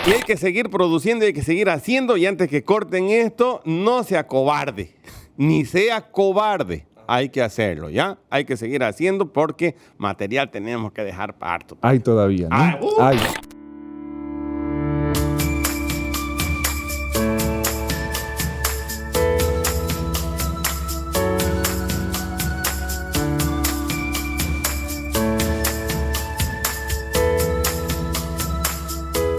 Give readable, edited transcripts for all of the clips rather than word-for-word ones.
Y hay que seguir produciendo, hay que seguir haciendo. Y antes que corten esto, no sea cobarde, ni sea cobarde. Hay que hacerlo, ¿ya? Hay que seguir haciendo porque material tenemos que dejar para harto. Hay todavía, ¿no? Hay.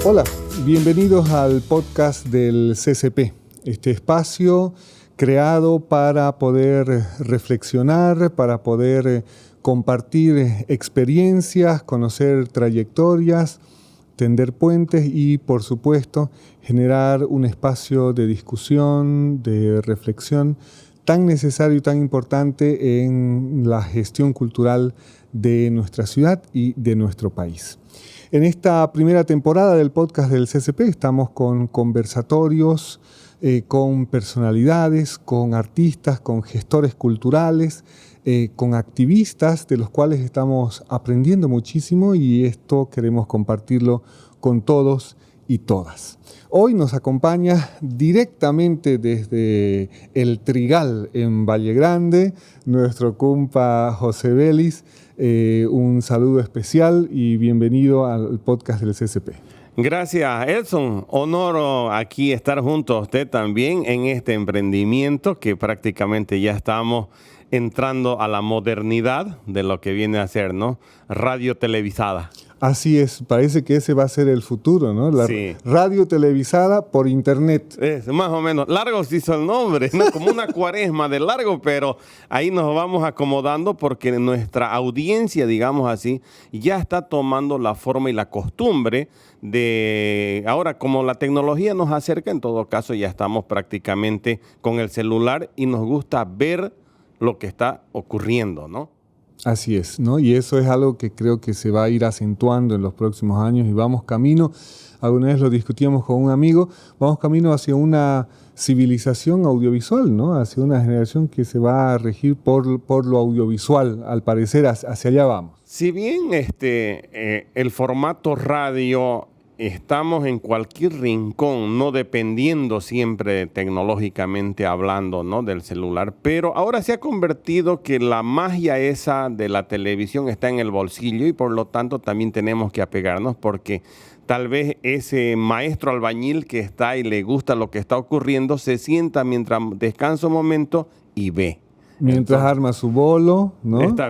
Hola, bienvenidos al podcast del CCP, este espacio creado para poder reflexionar, para poder compartir experiencias, conocer trayectorias, tender puentes y, por supuesto, generar un espacio de discusión, de reflexión tan necesario y tan importante en la gestión cultural de nuestra ciudad y de nuestro país. En esta primera temporada del podcast del CCP estamos con conversatorios, con personalidades, con artistas, con gestores culturales, con activistas de los cuales estamos aprendiendo muchísimo y esto queremos compartirlo con todos y todas. Hoy nos acompaña directamente desde el Trigal en Valle Grande nuestro compa José Vélez. Un saludo especial y bienvenido al podcast del CCP. Gracias, Edson. Honor aquí estar junto a usted también en este emprendimiento que prácticamente ya estamos entrando a la modernidad de lo que viene a ser, ¿no? Radio televisada. Así es, parece que ese va a ser el futuro, ¿no? La radio televisada por internet. Es más o menos, largo se hizo el nombre, ¿no? Como una cuaresma de largo, pero ahí nos vamos acomodando porque nuestra audiencia, digamos así, ya está tomando la forma y la costumbre de, ahora como la tecnología nos acerca, en todo caso ya estamos prácticamente con el celular y nos gusta ver lo que está ocurriendo, ¿no? Así es, ¿no? Y eso es algo que creo que se va a ir acentuando en los próximos años y vamos camino, alguna vez lo discutíamos con un amigo, vamos camino hacia una civilización audiovisual, ¿no? Hacia una generación que se va a regir por lo audiovisual, al parecer hacia allá vamos. Si bien el formato radio, estamos en cualquier rincón, no dependiendo siempre tecnológicamente hablando, ¿no? Del celular, pero ahora se ha convertido que la magia esa de la televisión está en el bolsillo y por lo tanto también tenemos que apegarnos porque tal vez ese maestro albañil que está y le gusta lo que está ocurriendo se sienta mientras descansa un momento y ve. Mientras arma su bolo, ¿no? Está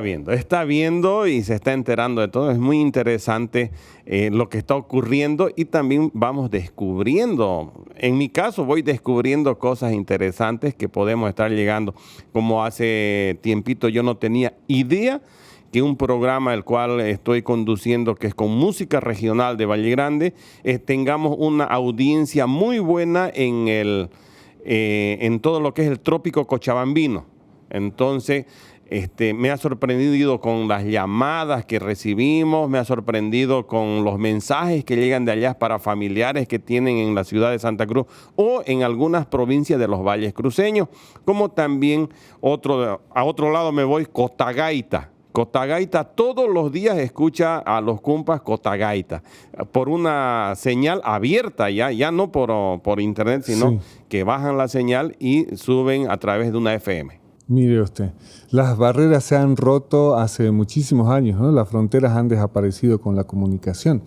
viendo y se está enterando de todo. Es muy interesante lo que está ocurriendo y también vamos descubriendo. En mi caso voy descubriendo cosas interesantes que podemos estar llegando. Como hace tiempito yo no tenía idea que un programa el cual estoy conduciendo, que es con música regional de Valle Grande, tengamos una audiencia muy buena en todo lo que es el trópico cochabambino. Entonces, me ha sorprendido con las llamadas que recibimos, me ha sorprendido con los mensajes que llegan de allá para familiares que tienen en la ciudad de Santa Cruz o en algunas provincias de los valles cruceños, como también a otro lado me voy, Cotagaita. Cotagaita todos los días escucha a los compas Cotagaita por una señal abierta ya no por internet, sino que bajan la señal y suben a través de una FM. Mire usted, las barreras se han roto hace muchísimos años, ¿no? Las fronteras han desaparecido con la comunicación.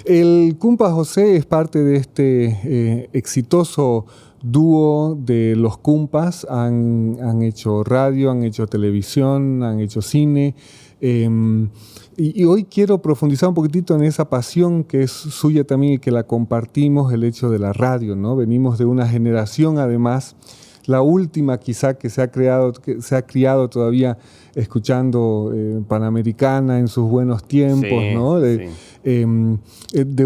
El compa José es parte de este exitoso dúo de los compas. Han hecho radio, han hecho televisión, han hecho cine. Y hoy quiero profundizar un poquitito en esa pasión que es suya también y que la compartimos, el hecho de la radio, ¿no? Venimos de una generación, además, la última quizá que se ha criado todavía escuchando Panamericana en sus buenos tiempos, ¿no? De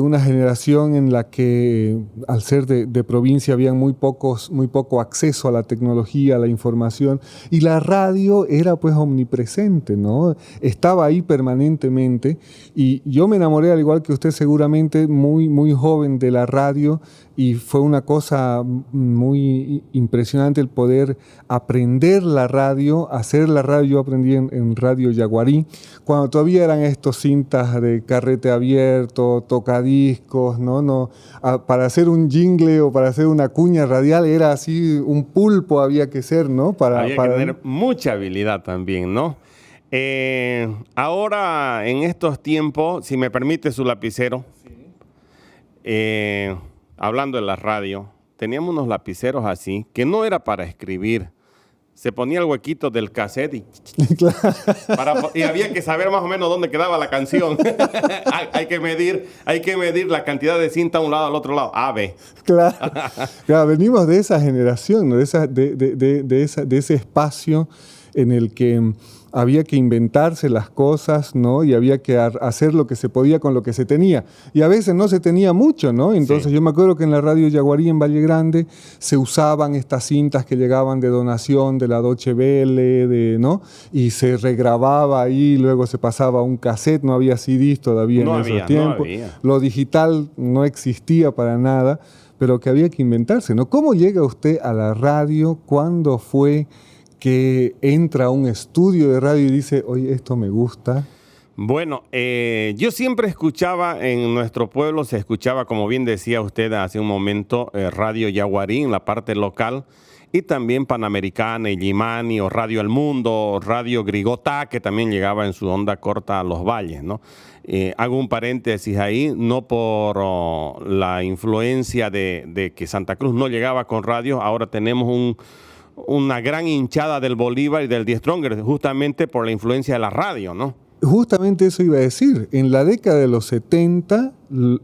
una generación en la que al ser de provincia había muy poco acceso a la tecnología, a la información, y la radio era pues omnipresente, ¿no? Estaba ahí permanentemente y yo me enamoré, al igual que usted seguramente, muy joven de la radio, y fue una cosa muy impresionante el poder aprender la radio, hacer la radio. Yo aprendí en Radio Yaguarí, cuando todavía eran estos cintas de carrete abierto, tocadiscos, ¿no? Para hacer un jingle o para hacer una cuña radial era así, un pulpo había que ser, ¿no? Había que tener mucha habilidad también, ¿no? Ahora, en estos tiempos, si me permite su lapicero, hablando de la radio, teníamos unos lapiceros así, que no era para escribir. Se ponía el huequito del cassette y había que saber más o menos dónde quedaba la canción. hay que medir la cantidad de cinta a un lado al otro lado. A, B. Claro, venimos de esa generación, ¿no? de ese espacio en el que había que inventarse las cosas, ¿no? Y había que hacer lo que se podía con lo que se tenía. Y a veces no se tenía mucho, ¿no? Entonces yo me acuerdo que en la Radio Yaguarí en Valle Grande se usaban estas cintas que llegaban de donación de la Deutsche Welle, ¿no? Y se regrababa ahí, luego se pasaba a un cassette, no había CDs todavía en esos tiempos. Lo digital no existía para nada, pero que había que inventarse, ¿no? ¿Cómo llega usted a la radio? ¿Cuándo fue que entra a un estudio de radio y dice, oye, esto me gusta? Bueno, yo siempre escuchaba, en nuestro pueblo se escuchaba, como bien decía usted hace un momento, Radio Yaguarí en la parte local, y también Panamericana, Illimani, o Radio El Mundo, Radio Grigotá, que también llegaba en su onda corta a los valles, ¿no? Hago un paréntesis ahí, no por la influencia de que Santa Cruz no llegaba con radio, ahora tenemos una gran hinchada del Bolívar y del Die Stronger, justamente por la influencia de la radio, ¿no? Justamente eso iba a decir. En la década de los 70,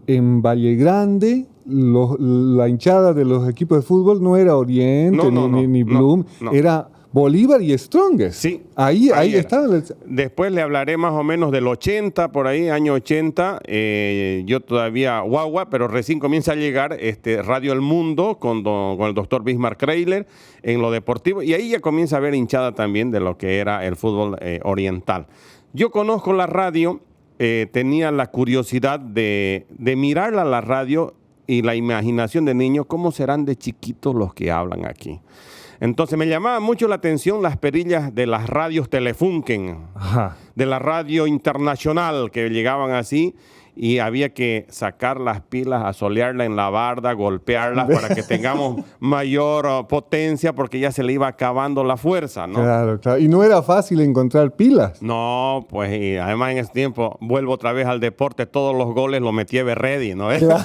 en Valle Grande, la hinchada de los equipos de fútbol no era Oriente ni Bloom, era Bolívar y Stronger. Sí. Ahí estaba. Después le hablaré más o menos del 80, por ahí, año 80. Yo todavía guagua, pero recién comienza a llegar Radio El Mundo con el doctor Bismarck Kreiler en lo deportivo. Y ahí ya comienza a haber hinchada también de lo que era el fútbol oriental. Yo conozco la radio, tenía la curiosidad de mirarla a la radio y la imaginación de niño, cómo serán de chiquitos los que hablan aquí. Entonces me llamaba mucho la atención las perillas de las radios Telefunken, de la radio internacional que llegaban así y había que sacar las pilas, asolearla en la barda, golpearlas para que tengamos mayor potencia porque ya se le iba acabando la fuerza, ¿no? Claro. Y no era fácil encontrar pilas. No, pues y además en ese tiempo, vuelvo otra vez al deporte, todos los goles los metí Everready, ¿no? Claro.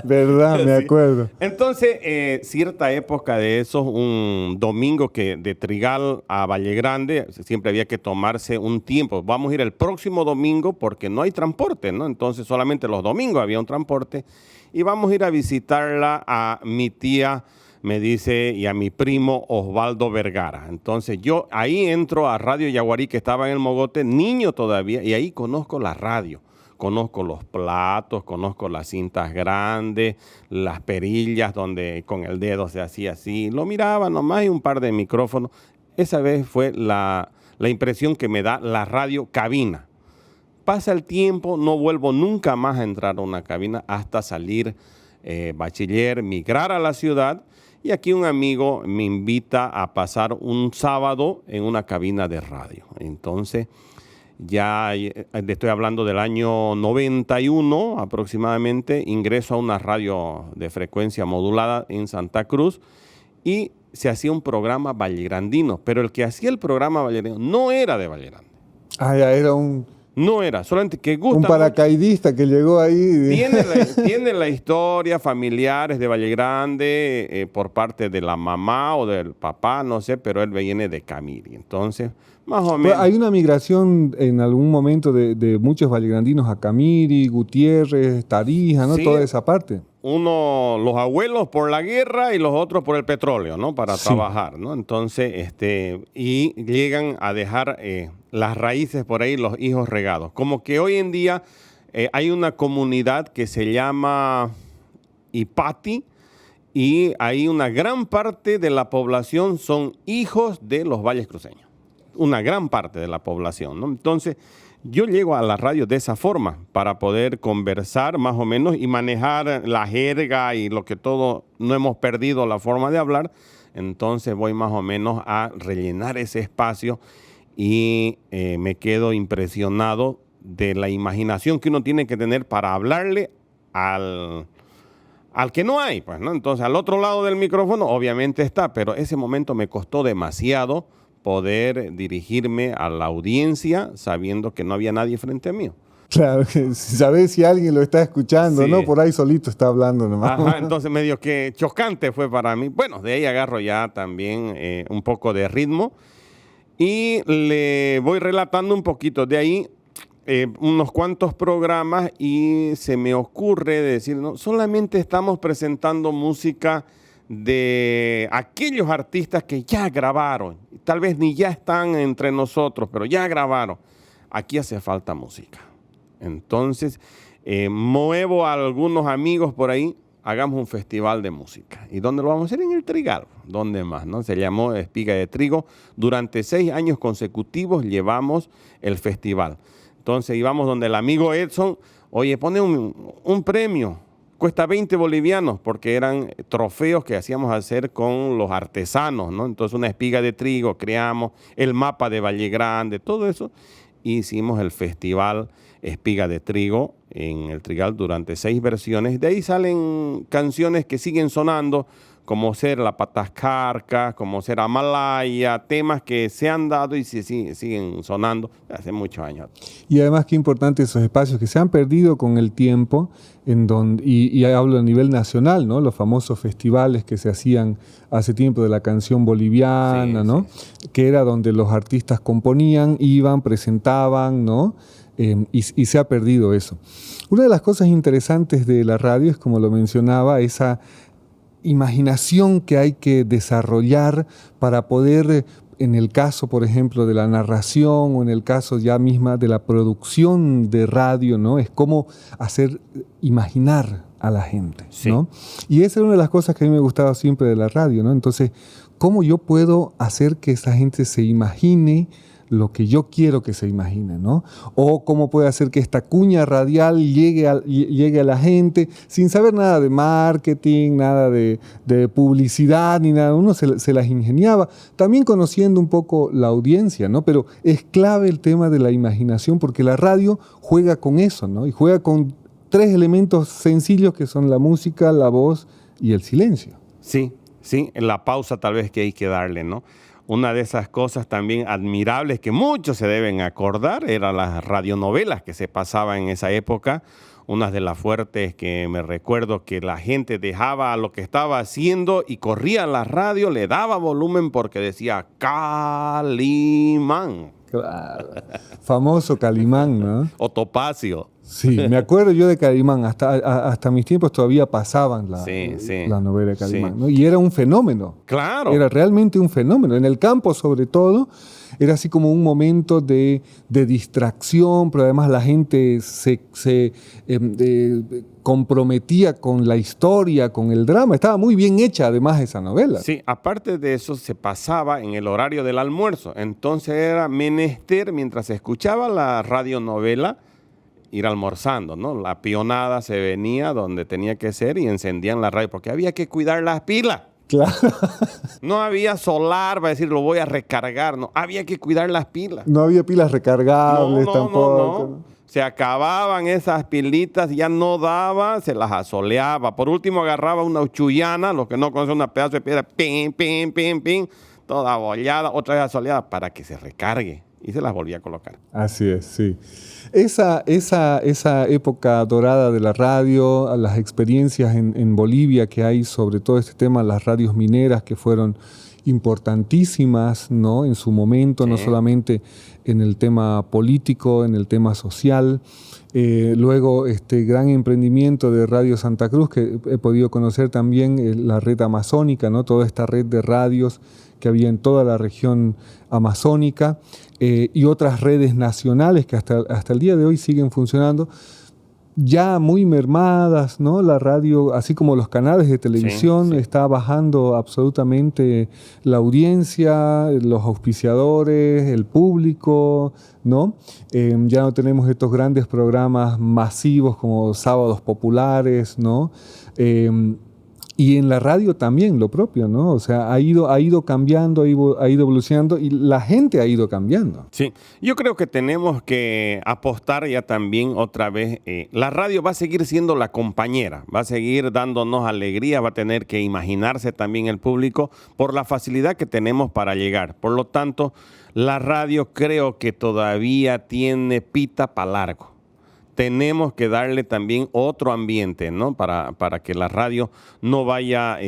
Verdad, me acuerdo. Entonces, cierta época de esos, un domingo que de Trigal a Valle Grande, siempre había que tomarse un tiempo. Vamos a ir el próximo domingo porque no hay transporte, ¿no? Entonces, solamente los domingos había un transporte. Y vamos a ir a visitarla a mi tía, me dice, y a mi primo Osvaldo Vergara. Entonces, yo ahí entro a Radio Yaguarí, que estaba en el Mogote, niño todavía, y ahí conozco la radio. Conozco los platos, conozco las cintas grandes, las perillas donde con el dedo se hacía así. Lo miraba nomás y un par de micrófonos. Esa vez fue la impresión que me da la radio cabina. Pasa el tiempo, no vuelvo nunca más a entrar a una cabina hasta salir bachiller, migrar a la ciudad. Y aquí un amigo me invita a pasar un sábado en una cabina de radio. Entonces, ya estoy hablando del año 91 aproximadamente, ingreso a una radio de frecuencia modulada en Santa Cruz y se hacía un programa vallegrandino, pero el que hacía el programa vallegrandino no era de Valle Grande. Ya era un... No era, solamente que gusta. Un paracaidista que llegó ahí. Tiene la historia familiares de Valle Grande por parte de la mamá o del papá, no sé, pero él viene de Camiri. Entonces, más o menos. Hay una migración en algún momento de muchos vallegrandinos a Camiri, Gutiérrez, Tarija, ¿no? Sí, toda esa parte. Los abuelos por la guerra y los otros por el petróleo, ¿no? Para trabajar, ¿no? Entonces, y llegan a dejar las raíces por ahí, los hijos regados. Como que hoy en día hay una comunidad que se llama Ipati y hay una gran parte de la población son hijos de los valles cruceños. Una gran parte de la población, ¿no? Entonces, yo llego a la radio de esa forma para poder conversar más o menos y manejar la jerga y lo que todo, no hemos perdido la forma de hablar. Entonces voy más o menos a rellenar ese espacio y me quedo impresionado de la imaginación que uno tiene que tener para hablarle al que no hay, pues, ¿no? Entonces, al otro lado del micrófono obviamente está, pero ese momento me costó demasiado poder dirigirme a la audiencia sabiendo que no había nadie frente a mí. Claro, que sabes si alguien lo está escuchando, Sí. ¿no? Por ahí solito está hablando nomás. Ajá, entonces medio que chocante fue para mí. Bueno, de ahí agarro ya también un poco de ritmo y le voy relatando un poquito de ahí unos cuantos programas y se me ocurre decir, no, solamente estamos presentando música de aquellos artistas que ya grabaron, tal vez ni ya están entre nosotros, pero ya grabaron. Aquí hace falta música. Entonces, muevo a algunos amigos por ahí, hagamos un festival de música. ¿Y dónde lo vamos a hacer? En el Trigal. ¿Dónde más? ¿No? Se llamó Espiga de Trigo. Durante 6 años consecutivos llevamos el festival. Entonces íbamos donde el amigo Edson, oye, pone un premio, cuesta 20 bolivianos, porque eran trofeos que hacíamos hacer con los artesanos, ¿no? Entonces una espiga de trigo, creamos el mapa de Valle Grande, todo eso. Hicimos el festival Espiga de Trigo en el Trigal durante 6 versiones. De ahí salen canciones que siguen sonando, como ser La Patascarca, como ser Amalaya, temas que se han dado y siguen sonando hace muchos años. Y además qué importante esos espacios que se han perdido con el tiempo, y hablo a nivel nacional, ¿no? Los famosos festivales que se hacían hace tiempo de la canción boliviana, Sí, ¿no? sí. Que era donde los artistas componían, iban, presentaban, ¿no? Y se ha perdido eso. Una de las cosas interesantes de la radio es, como lo mencionaba, esa imaginación que hay que desarrollar para poder, en el caso, por ejemplo, de la narración o en el caso ya misma de la producción de radio, ¿no? Es cómo hacer imaginar a la gente, ¿no? Sí. Y esa es una de las cosas que a mí me gustaba siempre de la radio, ¿no? Entonces, ¿cómo yo puedo hacer que esa gente se imagine lo que yo quiero que se imagine, ¿no? O cómo puede hacer que esta cuña radial llegue a la gente sin saber nada de marketing, nada de publicidad, ni nada. Uno se las ingeniaba, también conociendo un poco la audiencia, ¿no? Pero es clave el tema de la imaginación, porque la radio juega con eso, ¿no? Y juega con 3 elementos sencillos que son la música, la voz y el silencio. Sí, la pausa tal vez que hay que darle, ¿no? Una de esas cosas también admirables que muchos se deben acordar eran las radionovelas que se pasaban en esa época. Una de las fuertes que me recuerdo que la gente dejaba lo que estaba haciendo y corría a la radio, le daba volumen porque decía Calimán. Claro. Famoso Calimán, ¿no? O Topacio. Sí, me acuerdo yo de Calimán, hasta mis tiempos todavía pasaban la novela de Calimán, ¿no? Y era un fenómeno. Claro. Era realmente un fenómeno. En el campo, sobre todo, era así como un momento de distracción, pero además la gente se comprometía con la historia, con el drama. Estaba muy bien hecha, además, esa novela. Sí, aparte de eso, se pasaba en el horario del almuerzo. Entonces era menester, mientras se escuchaba la radionovela, ir almorzando, ¿no? La pionada se venía donde tenía que ser y encendían la radio, porque había que cuidar las pilas. Claro. No había solar para decir, lo voy a recargar, no. Había que cuidar las pilas. No había pilas recargables tampoco. No. Se acababan esas pilitas, ya no daba, se las asoleaba. Por último agarraba una uchuyana, los que no conocen, una pedazo de piedra, pim, toda abollada, otra vez asoleada, para que se recargue. Y se las volvía a colocar. Así es, sí. Esa época dorada de la radio, las experiencias en Bolivia que hay sobre todo este tema, las radios mineras que fueron importantísimas, ¿no? En su momento, sí. No solamente en el tema político, en el tema social. Luego este gran emprendimiento de Radio Santa Cruz, que he podido conocer también, la red amazónica, ¿no? Toda esta red de radios que había en toda la región amazónica, y otras redes nacionales que hasta el día de hoy siguen funcionando, ya muy mermadas, ¿no? La radio, así como los canales de televisión, sí. Está bajando absolutamente la audiencia, los auspiciadores, el público, ¿no? Ya no tenemos estos grandes programas masivos como Sábados Populares, ¿no? Y en la radio también lo propio, ¿no? O sea, ha ido cambiando, ha ido evolucionando y la gente ha ido cambiando. Sí, yo creo que tenemos que apostar ya también otra vez. La radio va a seguir siendo la compañera, va a seguir dándonos alegría, va a tener que imaginarse también el público por la facilidad que tenemos para llegar. Por lo tanto, la radio creo que todavía tiene pita para largo. Tenemos que darle también otro ambiente, ¿no? Para que la radio no vaya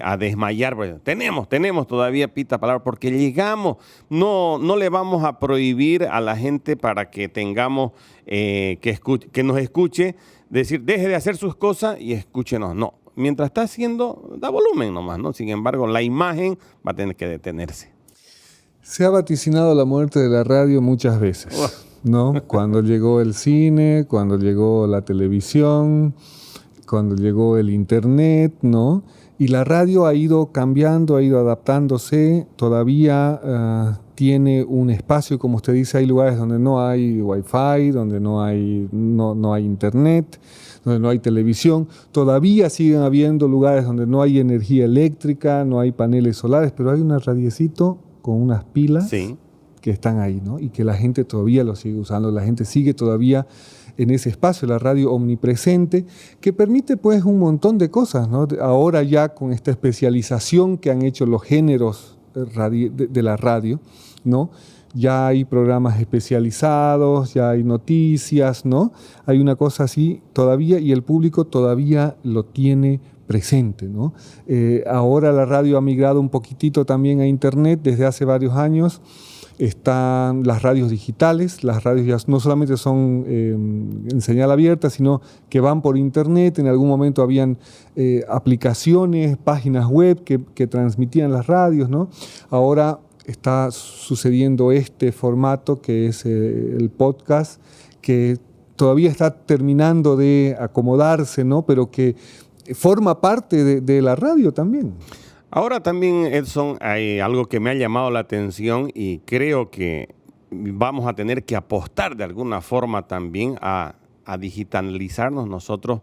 a desmayar. Tenemos todavía pita palabra porque llegamos. No le vamos a prohibir a la gente para que tengamos que nos escuche, decir, deje de hacer sus cosas y escúchenos. No, mientras está haciendo, da volumen nomás, ¿no? Sin embargo, la imagen va a tener que detenerse. Se ha vaticinado la muerte de la radio muchas veces. ¿No? Cuando llegó el cine, cuando llegó la televisión, cuando llegó el internet, ¿no? Y la radio ha ido cambiando, ha ido adaptándose, todavía tiene un espacio, como usted dice, hay lugares donde no hay wifi, donde no hay internet, donde no hay televisión, todavía siguen habiendo lugares donde no hay energía eléctrica, no hay paneles solares, pero hay un radiecito con unas pilas. Sí. Que están ahí, ¿no? Y que la gente todavía lo sigue usando, la gente sigue todavía en ese espacio, la radio omnipresente, que permite pues un montón de cosas, ¿no? Ahora ya con esta especialización que han hecho los géneros de la radio, ¿no? Ya hay programas especializados, ya hay noticias, ¿no? Hay una cosa así todavía y el público todavía lo tiene presente, ¿no? Ahora la radio ha migrado un poquitito también a internet desde hace varios años. Están las radios digitales, las radios ya no solamente son en señal abierta, sino que van por internet. En algún momento habían aplicaciones, páginas web que transmitían las radios, ¿no? Ahora está sucediendo este formato que es el podcast, que todavía está terminando de acomodarse, ¿no? Pero que forma parte de la radio también. Ahora también, Edson, hay algo que me ha llamado la atención y creo que vamos a tener que apostar de alguna forma también a digitalizarnos nosotros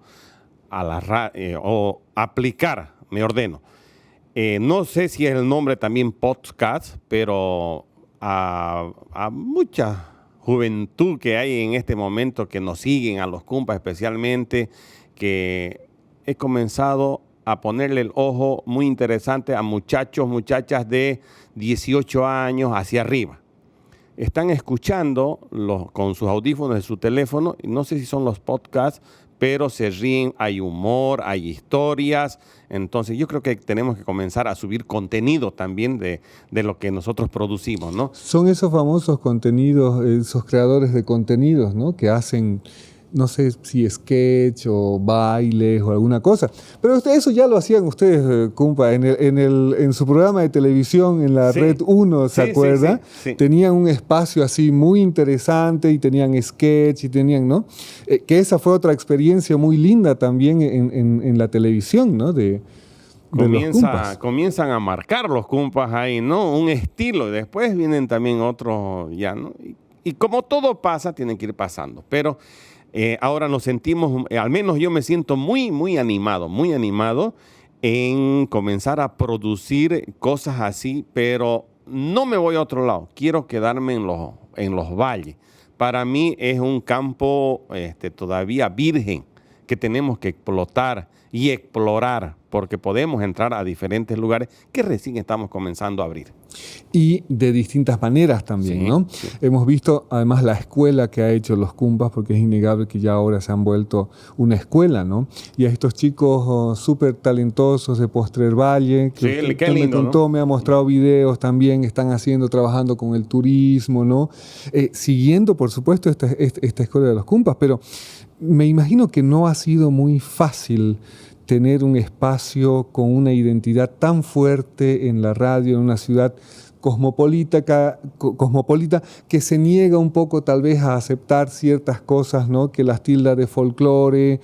o aplicar, me ordeno. No sé si es el nombre también podcast, pero a mucha juventud que hay en este momento que nos siguen, a los compas especialmente, que he comenzado a ponerle el ojo muy interesante a muchachas de 18 años hacia arriba. Están escuchando con sus audífonos de su teléfono, y no sé si son los podcasts, pero se ríen, hay humor, hay historias. Entonces yo creo que tenemos que comenzar a subir contenido también de lo que nosotros producimos, ¿no? Son esos famosos contenidos, esos creadores de contenidos, ¿no? Que hacen, no sé si sketch o bailes o alguna cosa. Pero eso ya lo hacían ustedes, compa, en su programa de televisión en la Red 1, ¿se acuerda? Sí. Tenían un espacio así muy interesante y tenían sketch y tenían, ¿no? Que esa fue otra experiencia muy linda también en la televisión, ¿no? Comienzan a marcar los compas ahí, ¿no? Un estilo, y después vienen también otros ya, ¿no? Y como todo pasa, tienen que ir pasando. Pero ahora nos sentimos, al menos yo me siento muy, muy animado en comenzar a producir cosas así, pero no me voy a otro lado. Quiero quedarme en los valles. Para mí es un campo todavía virgen que tenemos que explotar y explorar, porque podemos entrar a diferentes lugares que recién estamos comenzando a abrir. Y de distintas maneras también, ¿no? Sí. Hemos visto además la escuela que ha hecho los Cumpas, porque es innegable que ya ahora se han vuelto una escuela, ¿no? Y a estos chicos súper talentosos de Postrer Valle, que qué lindo, me contó, ¿no? me ha mostrado videos también, están trabajando con el turismo, ¿no? Siguiendo, por supuesto, esta escuela de los Cumpas, pero me imagino que no ha sido muy fácil tener un espacio con una identidad tan fuerte en la radio, en una ciudad cosmopolita que se niega un poco tal vez a aceptar ciertas cosas, ¿no? Que las tilda de folclore,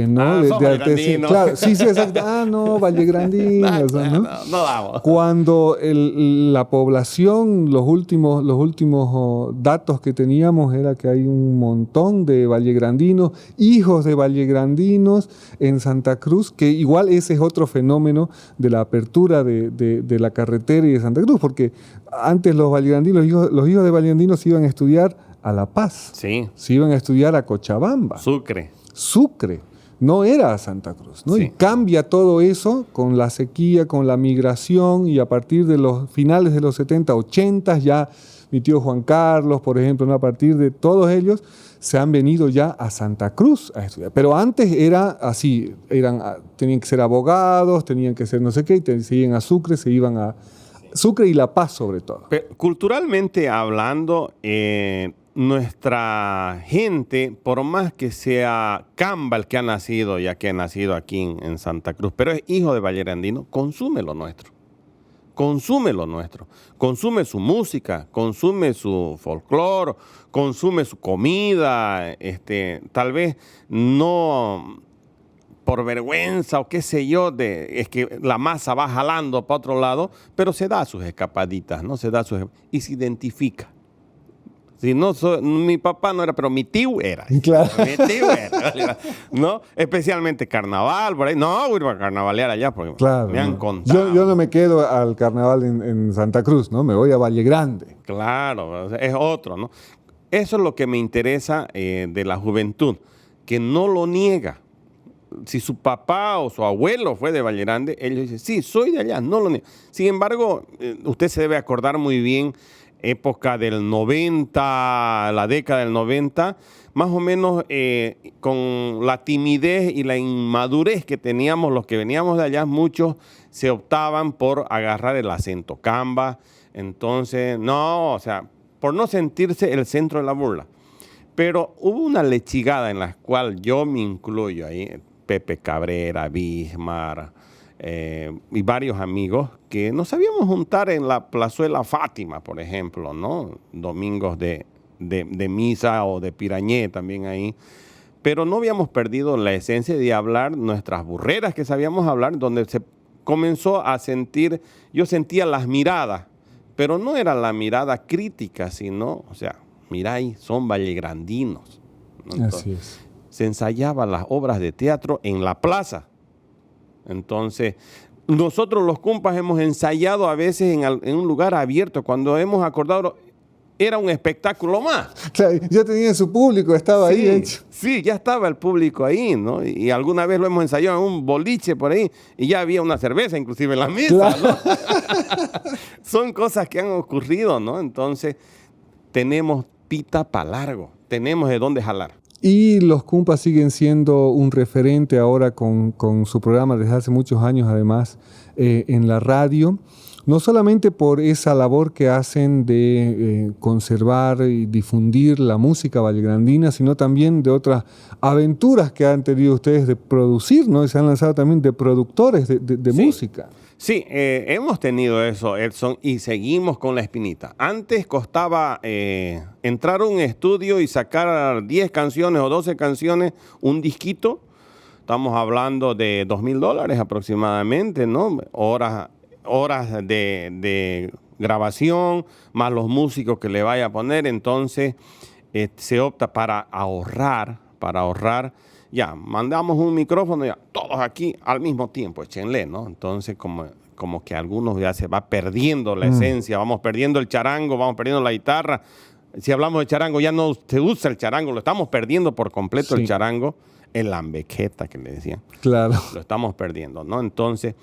¿no? Claro, sí, exacto. No, vallegrandinos, ¿no? No vamos. Cuando la población, los últimos datos que teníamos era que hay un montón de vallegrandinos, hijos de vallegrandinos en Santa Cruz, que igual ese es otro fenómeno de la apertura de la carretera y de Santa Cruz, porque antes los vallegrandinos, los hijos de vallegrandinos iban a estudiar a La Paz, Sí. se iban a estudiar a Cochabamba, Sucre, no era a Santa Cruz, ¿no? Sí. Y cambia todo eso con la sequía, con la migración, y a partir de los finales de los 70, 80, ya mi tío Juan Carlos, por ejemplo, ¿no? A partir de todos ellos, se han venido ya a Santa Cruz a estudiar. Pero antes era así, tenían que ser abogados, tenían que ser no sé qué, y se iban a Sucre, se iban a Sucre y La Paz sobre todo. Pero, culturalmente hablando, nuestra gente, por más que sea Camba el que ha nacido, ya que ha nacido aquí en Santa Cruz, pero es hijo de vallegrandino, consume lo nuestro. Consume lo nuestro. Consume su música, consume su folclore, consume su comida, tal vez no por vergüenza o qué sé yo, es que la masa va jalando para otro lado, pero se da sus escapaditas, ¿no? Y se identifica. Si no, mi papá no era, pero mi tío era. Claro. Mi tío era, ¿no? Especialmente carnaval, por ahí. No, voy a carnavalear allá porque Claro, me han contado. Yo no me quedo al carnaval en Santa Cruz, ¿no? Me voy a Valle Grande. Claro, es otro, ¿no? Eso es lo que me interesa de la juventud, que no lo niega. Si su papá o su abuelo fue de Valle Grande, ellos dicen, sí, soy de allá, no lo niega. Sin embargo, usted se debe acordar muy bien, época del 90, la década del 90, más o menos con la timidez y la inmadurez que teníamos los que veníamos de allá, muchos se optaban por agarrar el acento Camba. Entonces, no, o sea, por no sentirse el centro de la burla. Pero hubo una lechigada en la cual yo me incluyo ahí, Pepe Cabrera, Bismar, y varios amigos que nos sabíamos juntar en la Plazuela Fátima, por ejemplo, ¿no? Domingos de misa o de pirañé también ahí. Pero no habíamos perdido la esencia de hablar nuestras burreras que sabíamos hablar, donde se comenzó a sentir, yo sentía las miradas, pero no era la mirada crítica, sino, o sea, mira ahí, son vallegrandinos, ¿no? Entonces, así es. Se ensayaban las obras de teatro en la plaza. Entonces, nosotros los compas hemos ensayado a veces en un lugar abierto. Cuando hemos acordado, era un espectáculo más. Claro, ya tenía su público, estaba ahí hecho. Sí, ya estaba el público ahí, ¿no? Y alguna vez lo hemos ensayado en un boliche por ahí y ya había una cerveza inclusive en la mesa, claro. ¿No? Son cosas que han ocurrido, ¿no? Entonces, tenemos pita para largo, tenemos de dónde jalar. Y los Cumpas siguen siendo un referente ahora con su programa desde hace muchos años, además, en la radio. No solamente por esa labor que hacen de conservar y difundir la música vallegrandina, sino también de otras aventuras que han tenido ustedes de producir, ¿no? Y se han lanzado también de productores de sí. música. Sí, hemos tenido eso, Edson, y seguimos con la espinita. Antes costaba entrar a un estudio y sacar 10 canciones o 12 canciones, un disquito. Estamos hablando de $2,000 aproximadamente, ¿no? Horas de grabación, más los músicos que le vaya a poner. Entonces, se opta para ahorrar. Ya, mandamos un micrófono, ya, todos aquí al mismo tiempo, échenle, ¿no? Entonces, como que algunos ya se va perdiendo la esencia, vamos perdiendo el charango, vamos perdiendo la guitarra. Si hablamos de charango, ya no se usa el charango, lo estamos perdiendo por completo, sí. El charango, el lambequeta que le decían. Claro. Lo estamos perdiendo, ¿no? Entonces,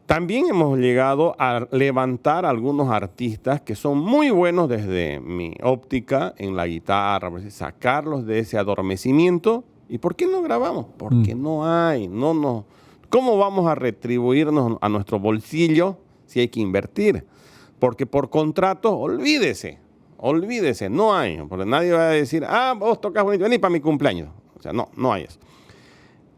también hemos llegado a levantar algunos artistas que son muy buenos desde mi óptica en la guitarra, sacarlos de ese adormecimiento. ¿Y por qué no grabamos? Porque no hay, no. ¿Cómo vamos a retribuirnos a nuestro bolsillo si hay que invertir? Porque por contrato, olvídese, no hay. Porque nadie va a decir, vos tocas bonito, vení para mi cumpleaños. O sea, no hay eso.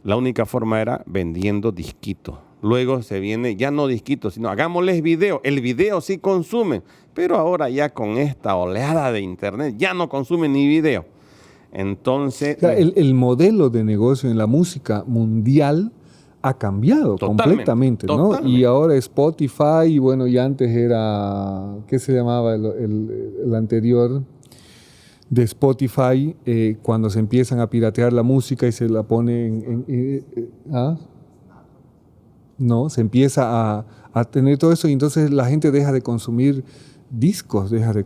La única forma era vendiendo disquitos. Luego se viene, ya no disquitos, sino hagámosles video. El video sí consumen, pero ahora ya con esta oleada de internet ya no consumen ni video. Entonces... O sea, el modelo de negocio en la música mundial ha cambiado completamente, ¿no? Totalmente. Y ahora Spotify, y bueno, y antes era, ¿qué se llamaba el anterior de Spotify? Cuando se empiezan a piratear la música y se la ponen no, se empieza a tener todo eso y entonces la gente deja de consumir discos, deja de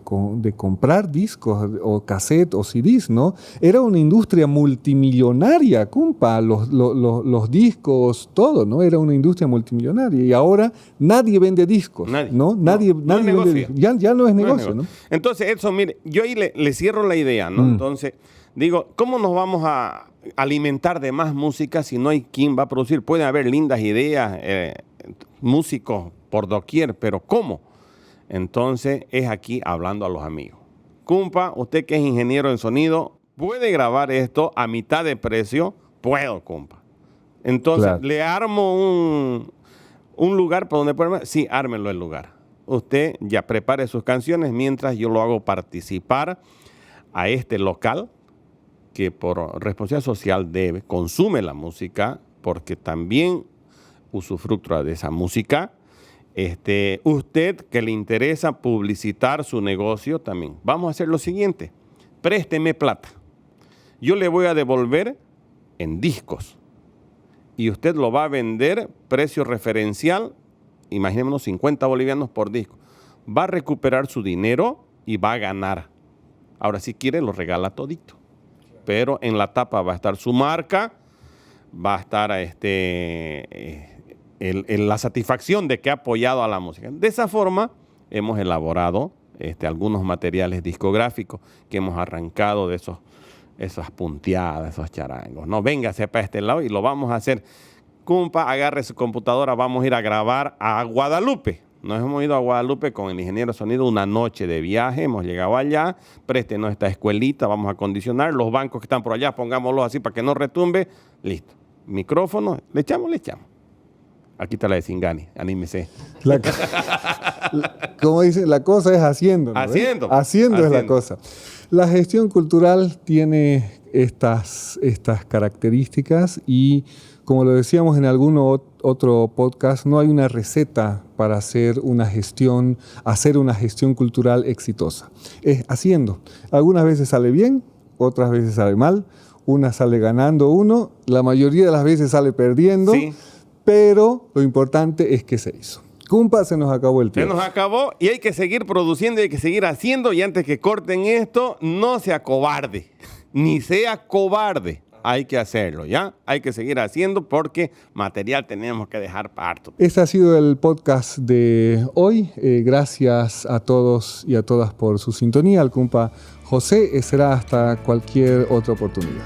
comprar discos o cassette o CDs, ¿no? Era una industria multimillonaria, compa, los discos, todo, ¿no? Era una industria multimillonaria y ahora nadie vende discos, ¿no? Nadie vende discos. Ya no es negocio, ¿no? Entonces, Edson, mire, yo ahí le cierro la idea, ¿no? Entonces, digo, ¿cómo nos vamos a alimentar de más música si no hay quien va a producir? Puede haber lindas ideas, músicos por doquier, pero ¿cómo? Entonces, es aquí hablando a los amigos. Compa, usted que es ingeniero en sonido, ¿puede grabar esto a mitad de precio? Puedo, compa. Entonces, claro. ¿Le armo un lugar por donde pueda? Sí, ármelo el lugar. Usted ya prepare sus canciones mientras yo lo hago participar a este local que por responsabilidad social consume la música, porque también usufructúa de esa música. Usted que le interesa publicitar su negocio también. Vamos a hacer lo siguiente. Présteme plata. Yo le voy a devolver en discos. Y usted lo va a vender precio referencial, imaginémonos 50 bolivianos por disco. Va a recuperar su dinero y va a ganar. Ahora, si quiere, lo regala todito. Pero en la tapa va a estar su marca, va a estar la satisfacción de que ha apoyado a la música. De esa forma hemos elaborado algunos materiales discográficos que hemos arrancado de esas punteadas, esos charangos. No, véngase para este lado y lo vamos a hacer. Compa, agarre su computadora, vamos a ir a grabar a Guadalupe. Nos hemos ido a Guadalupe con el ingeniero de sonido una noche de viaje, hemos llegado allá, préstenos esta escuelita, vamos a acondicionar los bancos que están por allá, pongámoslos así para que no retumbe, listo. Micrófono, le echamos. Aquí está la de Singani, anímese. Como dice, la cosa es haciendo, ¿no? Haciendo es la cosa. La gestión cultural tiene estas características y, como lo decíamos en algún otro podcast, no hay una receta para hacer una gestión cultural exitosa. Es haciendo. Algunas veces sale bien, otras veces sale mal. Una sale ganando uno, la mayoría de las veces sale perdiendo. Sí. Pero lo importante es que se hizo. Compa, se nos acabó el tiempo. Se nos acabó y hay que seguir produciendo, hay que seguir haciendo. Y antes que corten esto, no sea cobarde, ni sea cobarde. Hay que hacerlo, ¿ya? Hay que seguir haciendo porque material tenemos que dejar parto. Este ha sido el podcast de hoy. Gracias a todos y a todas por su sintonía. Al compa José, será hasta cualquier otra oportunidad.